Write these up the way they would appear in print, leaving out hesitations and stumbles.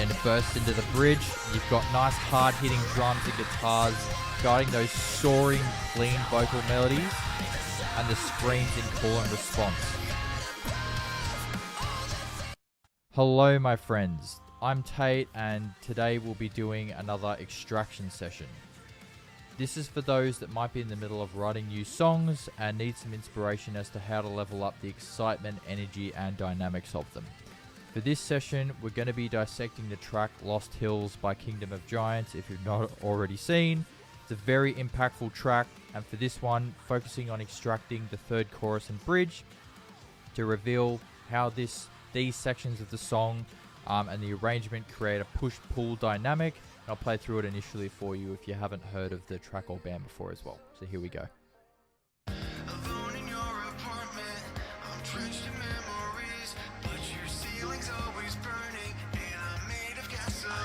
then it bursts into the bridge. You've got nice hard-hitting drums and guitars guiding those soaring, clean vocal melodies, and the screams in call and response. Hello, my friends. I'm Tate, and today we'll be doing another extraction session. This is for those that might be in the middle of writing new songs and need some inspiration as to how to level up the excitement, energy, and dynamics of them. For this session, we're going to be dissecting the track Lost Hills by Kingdom of Giants, if you've not already seen. It's a very impactful track, and for this one, focusing on extracting the third chorus and bridge to reveal how these sections of the song and the arrangement create a push-pull dynamic. And I'll play through it initially for you if you haven't heard of the track or band before as well. So here we go. Alone in your apartment, I'm drenched in memories, but your ceiling's always burning, and I'm made of gasoline.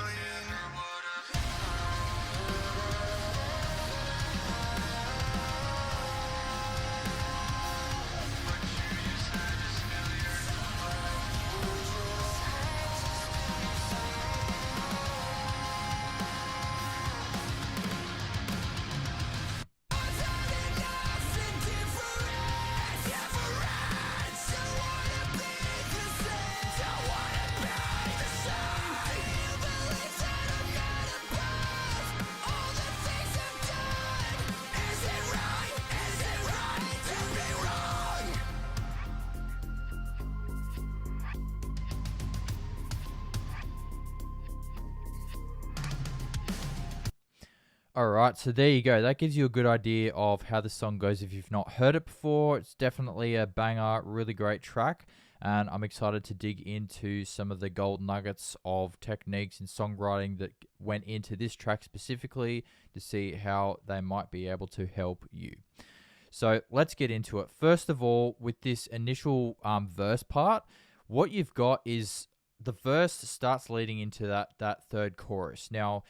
Alright, so there you go. That gives you a good idea of how the song goes if you've not heard it before. It's definitely a banger, really great track, and I'm excited to dig into some of the gold nuggets of techniques in songwriting that went into this track specifically to see how they might be able to help you. So let's get into it. First of all, with this initial verse part, what you've got is the verse starts leading into that third chorus. Now,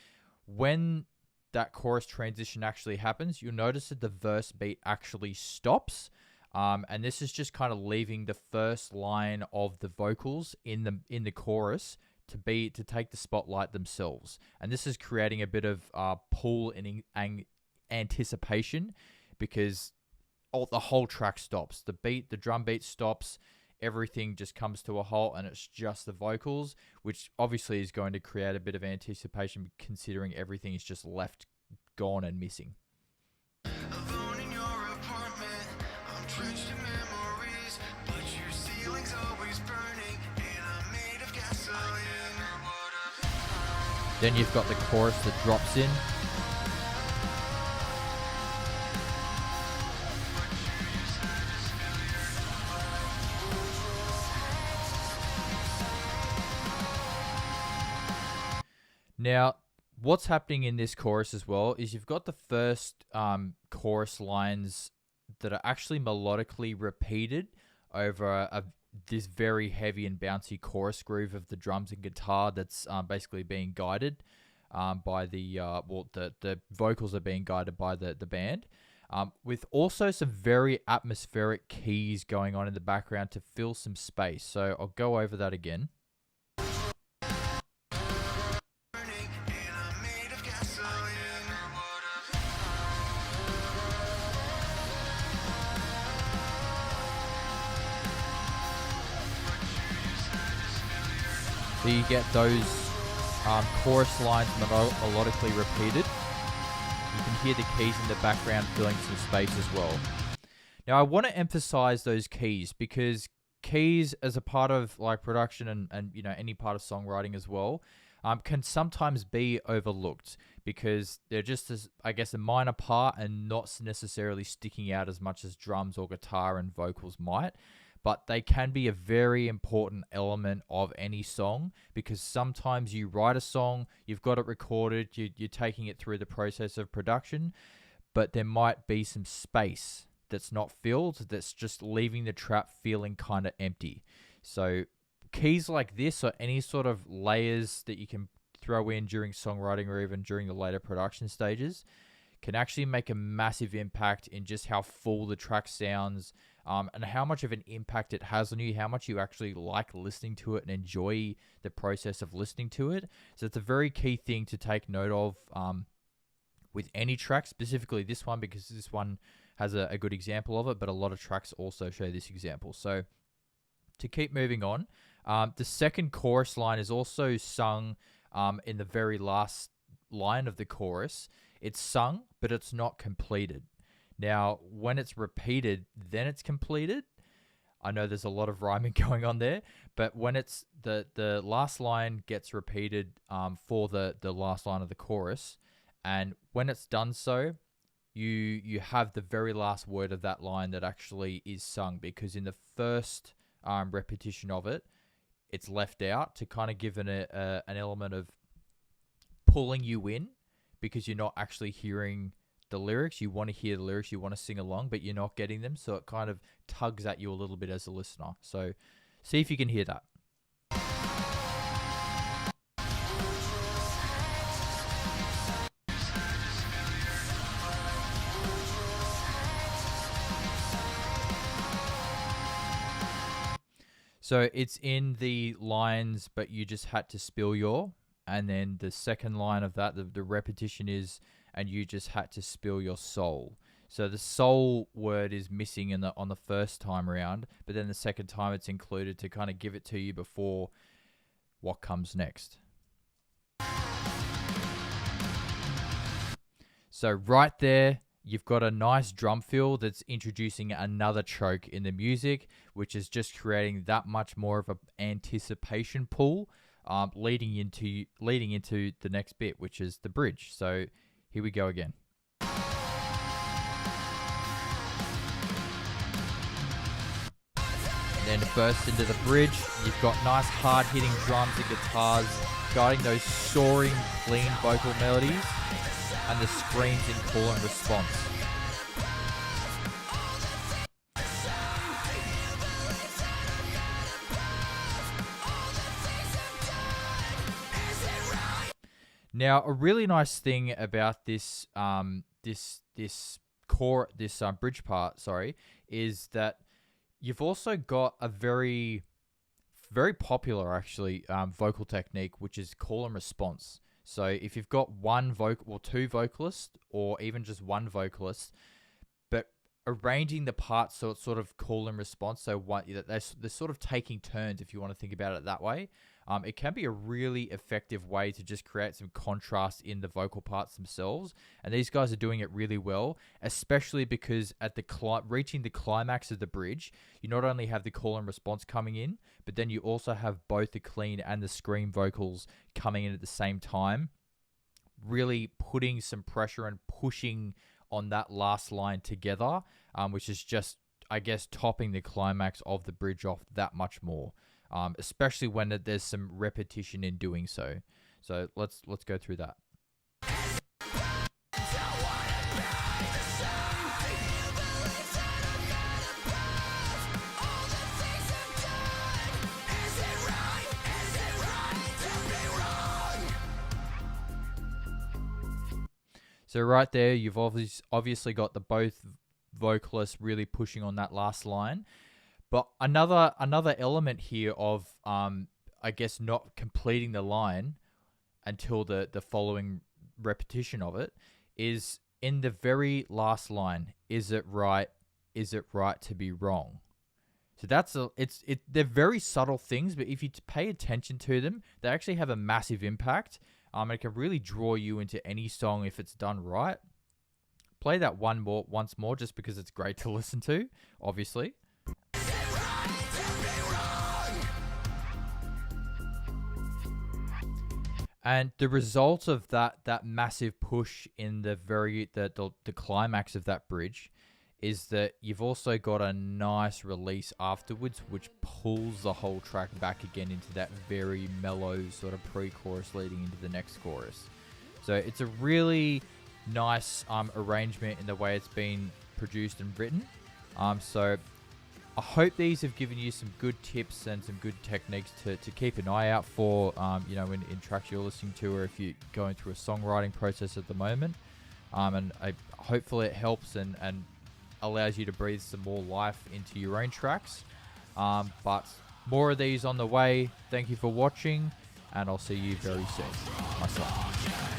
when that chorus transition actually happens, you'll notice that the verse beat actually stops, and this is just kind of leaving the first line of the vocals in the chorus to take the spotlight themselves, and this is creating a bit of pull and anticipation because the whole track stops. The drum beat stops. Everything just comes to a halt, and it's just the vocals, which obviously is going to create a bit of anticipation considering everything is just left gone and missing. Alone in your apartment, I'm drenched in memories, but your ceiling's always burning, and I'm made of gasoline. Then you've got the chorus that drops in. Now, what's happening in this chorus as well is you've got the first chorus lines that are actually melodically repeated over this very heavy and bouncy chorus groove of the drums and guitar that's basically being guided by the vocals are being guided by the band, with also some very atmospheric keys going on in the background to fill some space. So I'll go over that again. So you get those chorus lines melodically repeated. You can hear the keys in the background filling some space as well. Now I want to emphasize those keys because keys as a part of like production and you know any part of songwriting as well can sometimes be overlooked because they're just as, I guess, a minor part and not necessarily sticking out as much as drums or guitar and vocals might. But they can be a very important element of any song because sometimes you write a song, you've got it recorded, you're taking it through the process of production, but there might be some space that's not filled, that's just leaving the track feeling kind of empty. So keys like this or any sort of layers that you can throw in during songwriting or even during the later production stages can actually make a massive impact in just how full the track sounds, and how much of an impact it has on you, how much you actually like listening to it and enjoy the process of listening to it. So it's a very key thing to take note of with any track, specifically this one, because this one has a good example of it, but a lot of tracks also show this example. So to keep moving on, the second chorus line is also sung in the very last line of the chorus. It's sung, but it's not completed. Now, when it's repeated, then it's completed. I know there's a lot of rhyming going on there, but when it's the last line gets repeated for the last line of the chorus, and when it's done so, you have the very last word of that line that actually is sung, because in the first repetition of it, it's left out to kind of give an element of pulling you in, because you're not actually hearing the lyrics. You want to hear the lyrics, you want to sing along, but you're not getting them. So it kind of tugs at you a little bit as a listener. So see if you can hear that. So it's in the lines, but you just had to spill your, and then the second line of that, the repetition is, and you just had to spill your soul. So the soul word is missing on the first time around, but then the second time it's included to kind of give it to you before what comes next. So right there, you've got a nice drum fill that's introducing another choke in the music, which is just creating that much more of an anticipation pull, leading into the next bit, which is the bridge. So here we go again. Then burst into the bridge. You've got nice hard-hitting drums and guitars guiding those soaring, clean vocal melodies, and the screams in call and response. Now, a really nice thing about this bridge part, is that you've also got a very, very popular actually vocal technique, which is call and response. So if you've got one vocal or two vocalists, or even just one vocalist, but arranging the parts so it's sort of call and response, so they're sort of taking turns, if you want to think about it that way. It can be a really effective way to just create some contrast in the vocal parts themselves. And these guys are doing it really well, especially because at reaching the climax of the bridge, you not only have the call and response coming in, but then you also have both the clean and the scream vocals coming in at the same time, really putting some pressure and pushing on that last line together, which is just, I guess, topping the climax of the bridge off that much more. Especially when there's some repetition in doing so. So let's go through that. So right there, you've obviously got the both vocalists really pushing on that last line. But another element here of, I guess, not completing the line until the following repetition of it is in the very last line. Is it right? Is it right to be wrong? So they're very subtle things, but if you pay attention to them, they actually have a massive impact. It can really draw you into any song if it's done right. Play that once more, just because it's great to listen to, obviously. And the result of that massive push in the climax of that bridge is that you've also got a nice release afterwards, which pulls the whole track back again into that very mellow sort of pre-chorus leading into the next chorus. So it's a really nice arrangement in the way it's been produced and written. So I hope these have given you some good tips and some good techniques to keep an eye out for, in tracks you're listening to, or if you're going through a songwriting process at the moment. and hopefully it helps and allows you to breathe some more life into your own tracks. But more of these on the way. Thank you for watching, and I'll see you very soon. Much love.